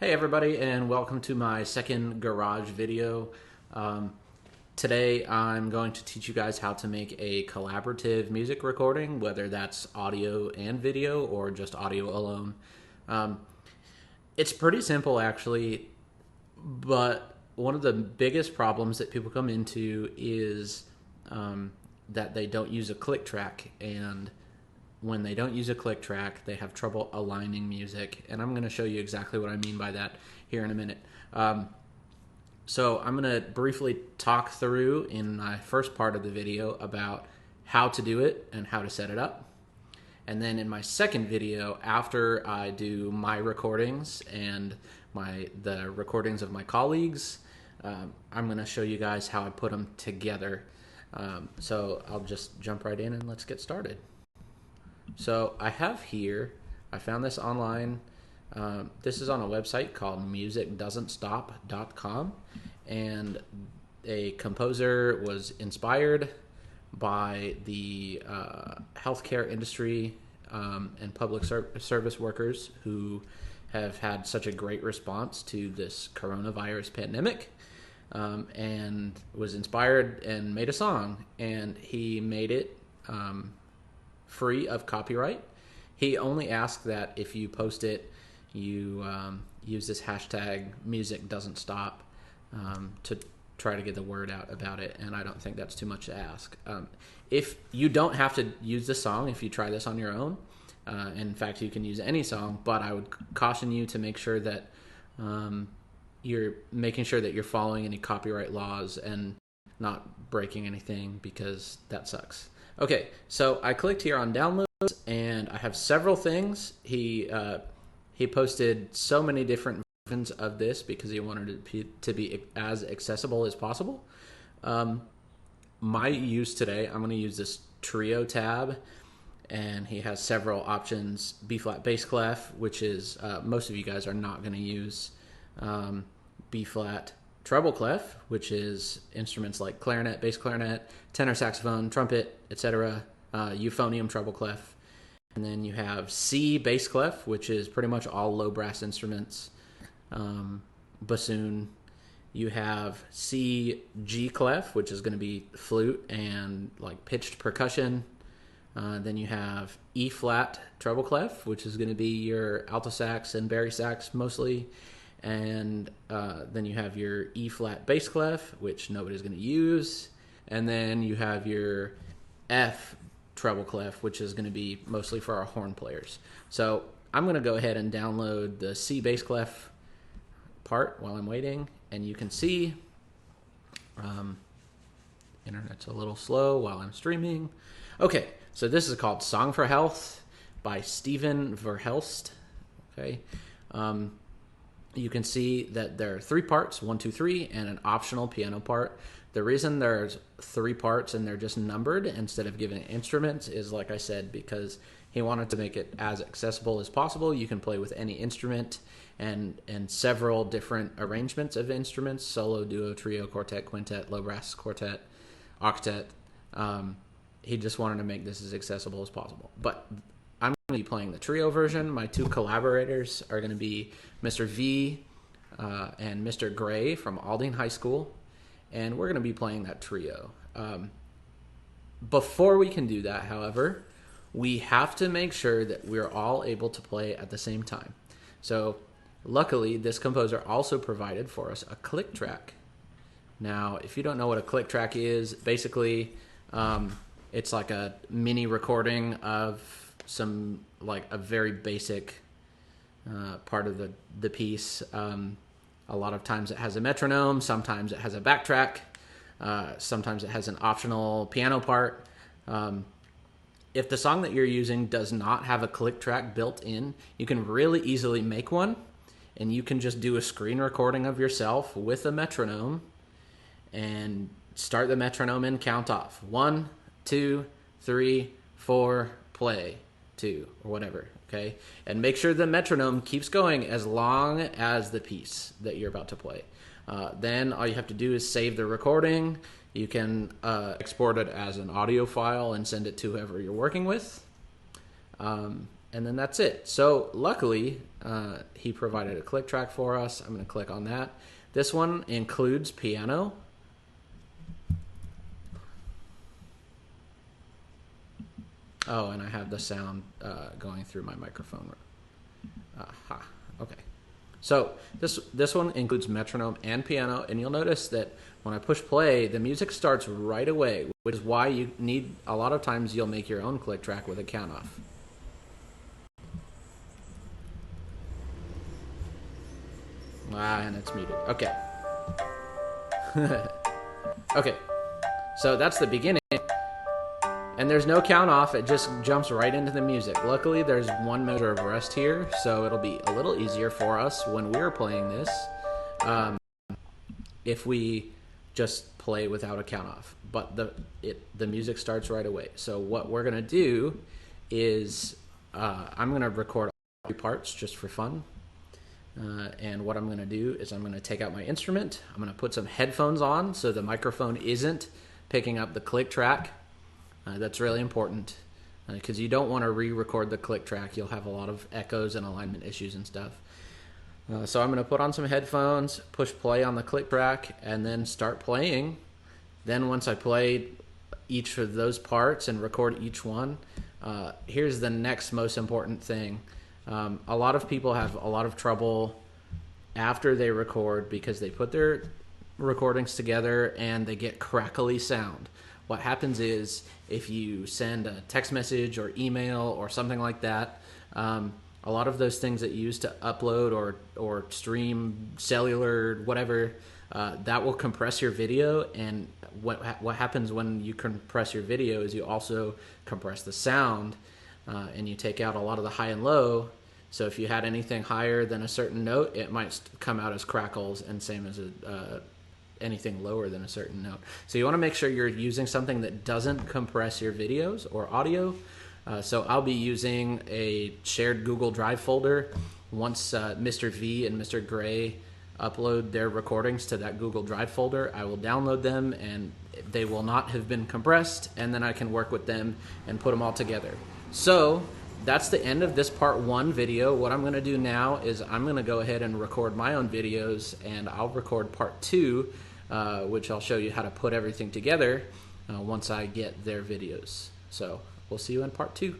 Hey everybody, and welcome to my second garage video. Today I'm going to teach you guys how to make a collaborative music recording, whether that's audio and video or just audio alone. It's pretty simple actually, but one of the biggest problems that people come into is that they don't use a click track, and when they don't use a click track, they have trouble aligning music. And I'm going to show you exactly what I mean by that here in a minute. So I'm going to briefly talk through in my first part of the video about how to do it and how to set it up. And then in my second video, after I do my recordings and the recordings of my colleagues, I'm going to show you guys how I put them together. So I'll just jump right in and let's get started. So I have here, I found this online. This is on a website called musicdoesn'tstop.com, and a composer was inspired by the healthcare industry and public service workers who have had such a great response to this coronavirus pandemic, and was inspired and made a song, and he made it free of copyright. He only asked that if you post it, you use this hashtag music doesn't stop to try to get the word out about it, and I don't think that's too much to ask. If you don't have to use the song if you try this on your own, in fact you can use any song, but I would caution you to make sure that you're making sure that you're following any copyright laws and not breaking anything, because that sucks. Okay, so I clicked here on downloads, and I have several things. He posted so many different versions of this because he wanted it to be as accessible as possible. My use today, I'm going to use this trio tab, and he has several options. B flat bass clef, which is most of you guys are not going to use. B flat treble clef, which is instruments like clarinet, bass clarinet, tenor saxophone, trumpet, etc. Euphonium treble clef. And then you have C bass clef, which is pretty much all low brass instruments. Bassoon. You have C G clef, which is going to be flute and like pitched percussion. Then you have E flat treble clef, which is going to be your alto sax and bari sax mostly. And then you have your E flat bass clef, which nobody's going to use. And then you have your F treble clef, which is going to be mostly for our horn players. So I'm going to go ahead and download the C bass clef part while I'm waiting, and you can see internet's a little slow while I'm streaming. Okay, so this is called Song for Health by Steven Verhelst. Okay. You can see that there are 3 parts, 1, 2, 3, and an optional piano part. The reason there's 3 parts and they're just numbered instead of giving instruments is, like I said, because he wanted to make it as accessible as possible. You can play with any instrument and several different arrangements of instruments: solo, duo, trio, quartet, quintet, low brass, quartet, octet. He just wanted to make this as accessible as possible. But I'm going to be playing the trio version. My 2 collaborators are going to be Mr. V and Mr. Gray from Aldine High School, and we're going to be playing that trio. Before we can do that, however, we have to make sure that we're all able to play at the same time. So luckily, this composer also provided for us a click track. Now, if you don't know what a click track is, basically it's like a mini recording of like a very basic part of the piece. A lot of times it has a metronome, sometimes it has a backtrack, sometimes it has an optional piano part. If the song that you're using does not have a click track built in, you can really easily make one, and you can just do a screen recording of yourself with a metronome and start the metronome and count off. 1, 2, 3, 4, play. 2 or whatever, okay? And make sure the metronome keeps going as long as the piece that you're about to play. Then all you have to do is save the recording. You can export it as an audio file and send it to whoever you're working with. and then that's it. So luckily, he provided a click track for us. I'm going to click on that. This one includes piano. Oh, and I have the sound going through my microphone. Aha. Okay. So this one includes metronome and piano, and you'll notice that when I push play, the music starts right away, which is why you need, a lot of times you'll make your own click track with a count off. And it's muted. Okay. Okay. So that's the beginning. And there's no count off, it just jumps right into the music. Luckily, there's one measure of rest here, so it'll be a little easier for us when we're playing this if we just play without a count off. But the music starts right away. So what we're going to do is I'm going to record all 3 parts just for fun. And what I'm going to do is I'm going to take out my instrument. I'm going to put some headphones on so the microphone isn't picking up the click track. That's really important because you don't want to re-record the click track. You'll have a lot of echoes and alignment issues and stuff. So I'm going to put on some headphones, push play on the click track, and then start playing. Then once I play each of those parts and record each one, here's the next most important thing. A lot of people have a lot of trouble after they record because they put their recordings together and they get crackly sound. What happens is if you send a text message or email or something like that, a lot of those things that you use to upload or stream cellular, whatever, that will compress your video. And what happens when you compress your video is you also compress the sound, and you take out a lot of the high and low. So if you had anything higher than a certain note, it might come out as crackles, and same as anything lower than a certain note. So you want to make sure you're using something that doesn't compress your videos or audio. So I'll be using a shared Google Drive folder. Once Mr. V and Mr. Gray upload their recordings to that Google Drive folder, I will download them and they will not have been compressed, and then I can work with them and put them all together. So that's the end of this part 1 video. What I'm going to do now is I'm going to go ahead and record my own videos, and I'll record part 2, which I'll show you how to put everything together once I get their videos. So we'll see you in part 2.